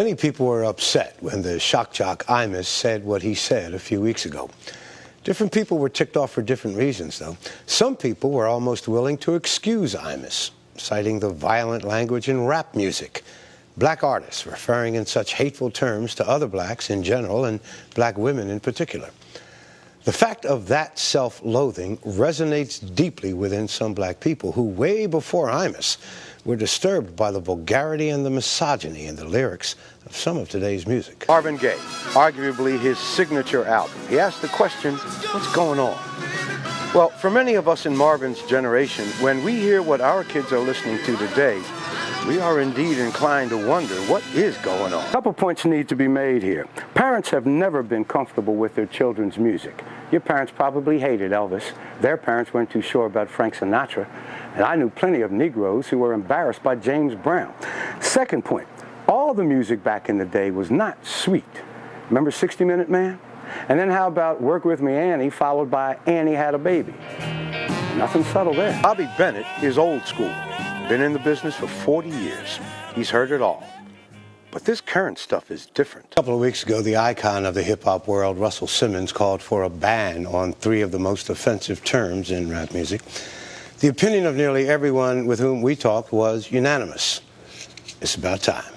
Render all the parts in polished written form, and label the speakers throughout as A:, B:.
A: Many people were upset when the shock jock Imus said what he said a few weeks ago. Different people were ticked off for different reasons, though. Some people were almost willing to excuse Imus, citing the violent language in rap music. Black artists referring in such hateful terms to other blacks in general and black women in particular. The fact of that self-loathing resonates deeply within some black people who, way before Imus, were disturbed by the vulgarity and the misogyny in the lyrics of some of today's music. Marvin Gaye, arguably his signature album. He asked the question, what's going on? Well, for many of us in Marvin's generation, when we hear what our kids are listening to today, we are indeed inclined to wonder what is going on. A couple points need to be made here. Parents have never been comfortable with their children's music. Your parents probably hated Elvis. Their parents weren't too sure about Frank Sinatra. And I knew plenty of Negroes who were embarrassed by James Brown. Second point, all the music back in the day was not sweet. Remember 60 Minute Man? And then how about Work With Me Annie, followed by Annie Had a Baby? Nothing subtle there. Bobby Bennett is old school. Been in the business for 40 years. He's heard it all. But this current stuff is different. A couple of weeks ago, the icon of the hip-hop world, Russell Simmons, called for a ban on 3 of the most offensive terms in rap music. The opinion of nearly everyone with whom we talked was unanimous. It's about time.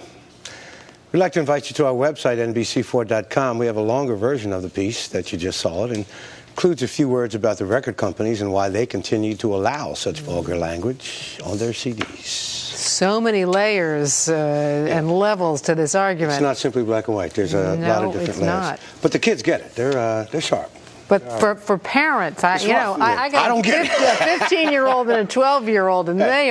A: We'd like to invite you to our website, NBC4.com. We have a longer version of the piece that you just saw. It includes a few words about the record companies and why they continue to allow such vulgar language on their CDs.
B: So many layers and levels to this argument.
A: It's not simply black and white. There's a lot of different layers.
B: Not.
A: But the kids get it. They're sharp.
B: But for parents, I got a 15-year-old and a 12-year-old, and they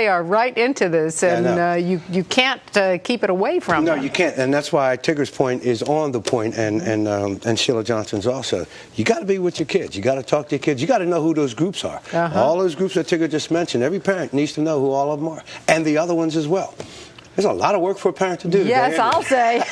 B: are right into this, and you can't keep it away from them.
A: No, you can't, and that's why Tigger's point is on the point, and Sheila Johnson's also. You got to be with your kids. You got to talk to your kids. You got to know who those groups are. All those groups that Tigger just mentioned. Every parent needs to know who all of them are, and the other ones as well. There's a lot of work for a parent to do.
B: Yes, I'll say.